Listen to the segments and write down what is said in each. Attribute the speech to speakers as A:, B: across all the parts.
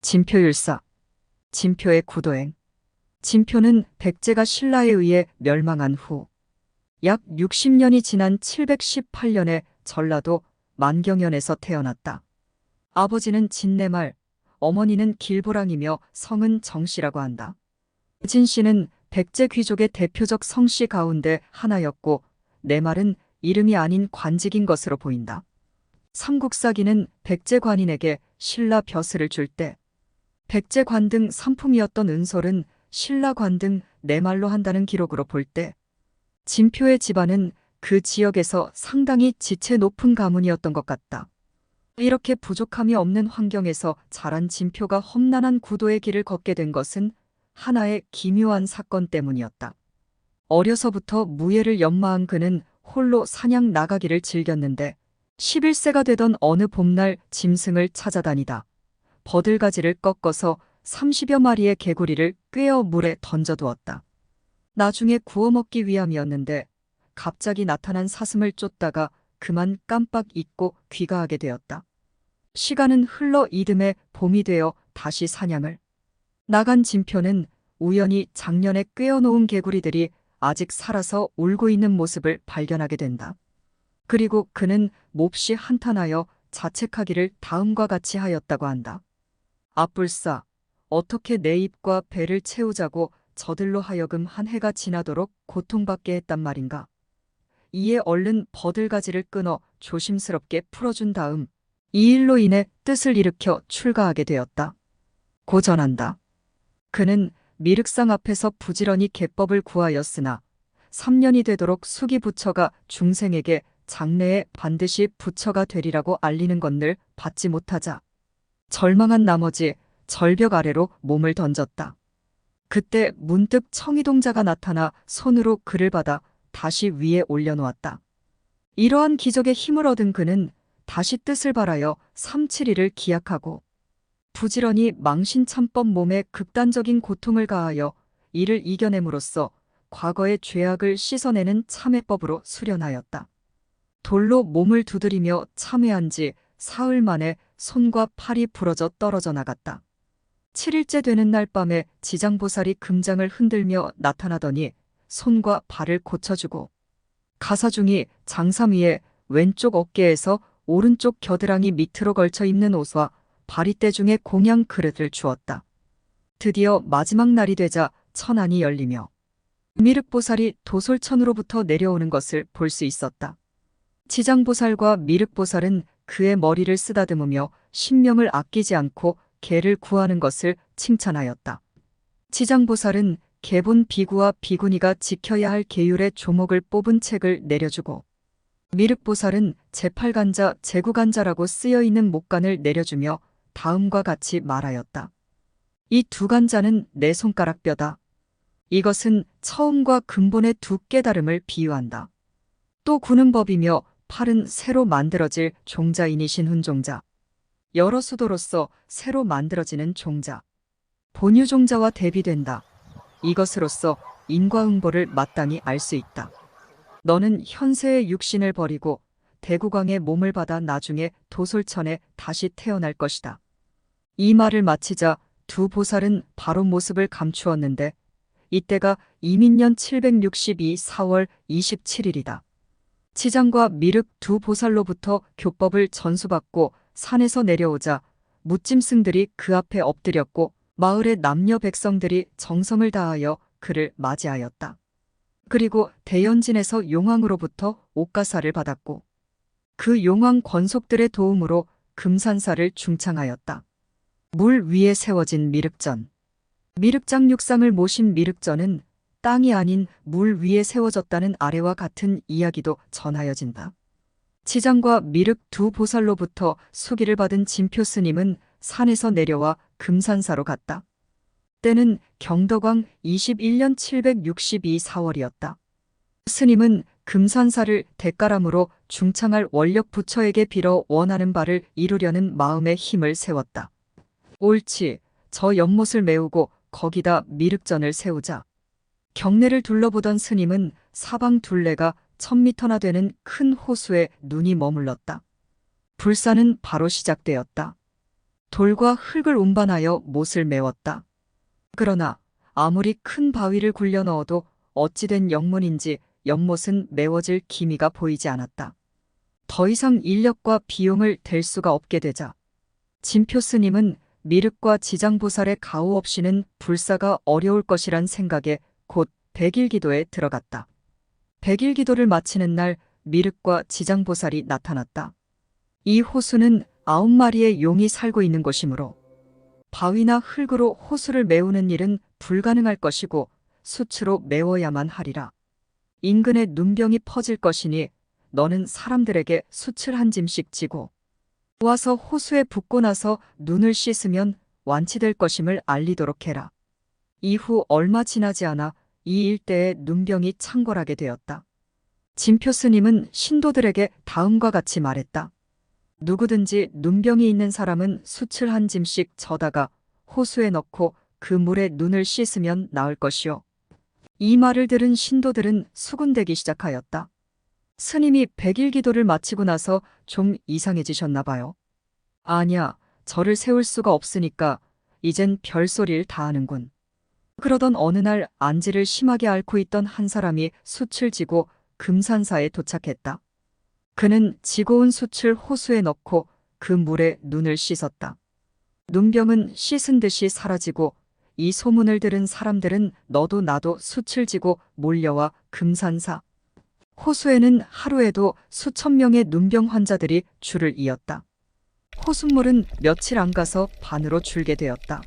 A: 진표율사, 진표의 구도행. 진표는 백제가 신라에 의해 멸망한 후 약 60년이 지난 718년에 전라도 만경현에서 태어났다. 아버지는 진내말, 어머니는 길보랑이며 성은 정씨라고 한다. 진씨는 백제 귀족의 대표적 성씨 가운데 하나였고 내말은 이름이 아닌 관직인 것으로 보인다. 삼국사기는 백제 관인에게 신라 벼슬을 줄 때 백제 관등 삼품이었던 은솔은 신라 관등 내말로 한다는 기록으로 볼 때 진표의 집안은 그 지역에서 상당히 지체 높은 가문이었던 것 같다. 이렇게 부족함이 없는 환경에서 자란 진표가 험난한 구도의 길을 걷게 된 것은 하나의 기묘한 사건 때문이었다. 어려서부터 무예를 연마한 그는 홀로 사냥 나가기를 즐겼는데 11세가 되던 어느 봄날 짐승을 찾아다니다 버들가지를 꺾어서 30여 마리의 개구리를 꿰어 물에 던져두었다. 나중에 구워 먹기 위함이었는데 갑자기 나타난 사슴을 쫓다가 그만 깜빡 잊고 귀가하게 되었다. 시간은 흘러 이듬해 봄이 되어 다시 사냥을 나간 진표는 우연히 작년에 꿰어놓은 개구리들이 아직 살아서 울고 있는 모습을 발견하게 된다. 그리고 그는 몹시 한탄하여 자책하기를 다음과 같이 하였다고 한다. 앞불사, 어떻게 내 입과 배를 채우자고 저들로 하여금 한 해가 지나도록 고통받게 했단 말인가. 이에 얼른 버들가지를 끊어 조심스럽게 풀어준 다음 이 일로 인해 뜻을 일으켜 출가하게 되었다. 고 전한다. 그는 미륵상 앞에서 부지런히 개법을 구하였으나 3년이 되도록 수기 부처가 중생에게 장래에 반드시 부처가 되리라고 알리는 것을 받지 못하자 절망한 나머지 절벽 아래로 몸을 던졌다. 그때 문득 청이동자가 나타나 손으로 그를 받아 다시 위에 올려놓았다. 이러한 기적의 힘을 얻은 그는 다시 뜻을 발하여 3-7일을 기약하고 부지런히 망신참법 몸에 극단적인 고통을 가하여 이를 이겨냄으로써 과거의 죄악을 씻어내는 참회법으로 수련하였다. 돌로 몸을 두드리며 참회한 지 사흘 만에 손과 팔이 부러져 떨어져 나갔다. 7일째 되는 날 밤에 지장보살이 금장을 흔들며 나타나더니 손과 발을 고쳐주고 가사중이 장삼 위에 왼쪽 어깨에서 오른쪽 겨드랑이 밑으로 걸쳐 입는 옷과 바리떼 중에 공양 그릇을 주었다. 드디어 마지막 날이 되자 천안이 열리며 미륵보살이 도솔천으로부터 내려오는 것을 볼 수 있었다. 지장보살과 미륵보살은 그의 머리를 쓰다듬으며 신명을 아끼지 않고 개를 구하는 것을 칭찬하였다. 지장보살은 개본 비구와 비구니가 지켜야 할 계율의 조목을 뽑은 책을 내려주고 미륵보살은 제8간자, 제9간자라고 쓰여있는 목간을 내려주며 다음과 같이 말하였다. 이 두 간자는 내 손가락 뼈다. 이것은 처음과 근본의 두 깨달음을 비유한다. 또 구는 법이며 팔은 새로 만들어질 종자이니신 훈종자. 여러 수도로서 새로 만들어지는 종자. 본유종자와 대비된다. 이것으로서 인과응보를 마땅히 알 수 있다. 너는 현세의 육신을 버리고 대구광의 몸을 받아 나중에 도솔천에 다시 태어날 것이다. 이 말을 마치자 두 보살은 바로 모습을 감추었는데 이때가 이민년 762 4월 27일이다. 지장과 미륵 두 보살로부터 교법을 전수받고 산에서 내려오자 무짐승들이 그 앞에 엎드렸고 마을의 남녀 백성들이 정성을 다하여 그를 맞이하였다. 그리고 대연진에서 용왕으로부터 옥가사를 받았고 그 용왕 권속들의 도움으로 금산사를 중창하였다. 물 위에 세워진 미륵전. 미륵장육상을 모신 미륵전은 땅이 아닌 물 위에 세워졌다는 아래와 같은 이야기도 전하여진다. 지장과 미륵 두 보살로부터 수기를 받은 진표 스님은 산에서 내려와 금산사로 갔다. 때는 경덕왕 21년 762 4월이었다. 스님은 금산사를 대가람으로 중창할 원력 부처에게 빌어 원하는 바를 이루려는 마음의 힘을 세웠다. 옳지, 저 연못을 메우고 거기다 미륵전을 세우자. 경내를 둘러보던 스님은 사방 둘레가 1000m나 되는 큰 호수에 눈이 머물렀다. 불사는 바로 시작되었다. 돌과 흙을 운반하여 못을 메웠다. 그러나 아무리 큰 바위를 굴려 넣어도 어찌된 영문인지 연못은 메워질 기미가 보이지 않았다. 더 이상 인력과 비용을 댈 수가 없게 되자 진표 스님은 미륵과 지장보살의 가호 없이는 불사가 어려울 것이란 생각에 곧 백일기도에 들어갔다. 백일기도를 마치는 날 미륵과 지장보살이 나타났다. 이 호수는 9마리의 용이 살고 있는 곳이므로 바위나 흙으로 호수를 메우는 일은 불가능할 것이고 수치로 메워야만 하리라. 인근에 눈병이 퍼질 것이니 너는 사람들에게 숯을 한 짐씩 지고 와서 호수에 붓고 나서 눈을 씻으면 완치될 것임을 알리도록 해라. 이후 얼마 지나지 않아 이 일대에 눈병이 창궐하게 되었다. 진표 스님은 신도들에게 다음과 같이 말했다. 누구든지 눈병이 있는 사람은 숯을 한 짐씩 져다가 호수에 넣고 그 물에 눈을 씻으면 나을 것이요. 이 말을 들은 신도들은 수군대기 시작하였다. 스님이 백일기도를 마치고 나서 좀 이상해지셨나 봐요. 아니야, 절을 세울 수가 없으니까 이젠 별소리를 다 하는군. 그러던 어느 날 안지를 심하게 앓고 있던 한 사람이 숯을 지고 금산사에 도착했다. 그는 지고 온 숯을 호수에 넣고 그 물에 눈을 씻었다. 눈병은 씻은 듯이 사라지고 이 소문을 들은 사람들은 너도 나도 숯을 지고 몰려와 금산사 호수에는 하루에도 수천 명의 눈병 환자들이 줄을 이었다. 호숫물은 며칠 안 가서 반으로 줄게 되었다.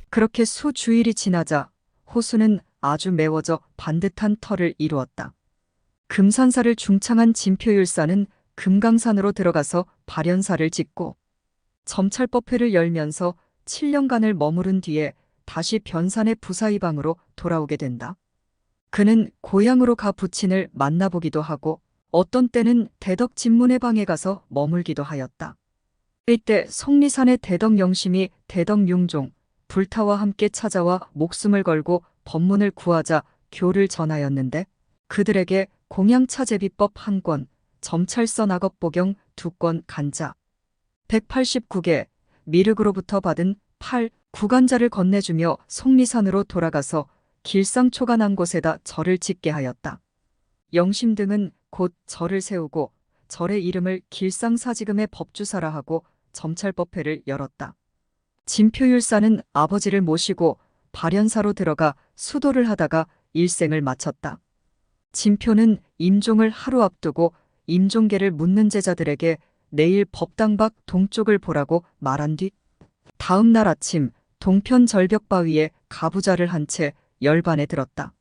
A: 그렇게 수주일이 지나자 호수는 아주 메워져 반듯한 털을 이루었다. 금산사를 중창한 진표율사는 금강산으로 들어가서 발연사를 짓고 점찰법회를 열면서 7년간을 머무른 뒤에 다시 변산의 부사이방으로 돌아오게 된다. 그는 고향으로 가 부친을 만나보기도 하고 어떤 때는 대덕 진문의 방에 가서 머물기도 하였다. 이때 속리산의 대덕 영심이 대덕 융종, 불타와 함께 찾아와 목숨을 걸고 법문을 구하자 교를 전하였는데 그들에게 공양차제비법 1권, 점찰선 악업보경 2권 간자, 189개, 미륵으로부터 받은 9관자를 건네주며 속리산으로 돌아가서 길상초가 난 곳에다 절을 짓게 하였다. 영심 등은 곧 절을 세우고 절의 이름을 길상사지금의 법주사라 하고 점찰법회를 열었다. 진표율사는 아버지를 모시고 발연사로 들어가 수도를 하다가 일생을 마쳤다. 진표는 임종을 하루 앞두고 임종계를 묻는 제자들에게 내일 법당 밖 동쪽을 보라고 말한 뒤 다음 날 아침 동편 절벽 바위에 가부좌를 한 채 열반에 들었다.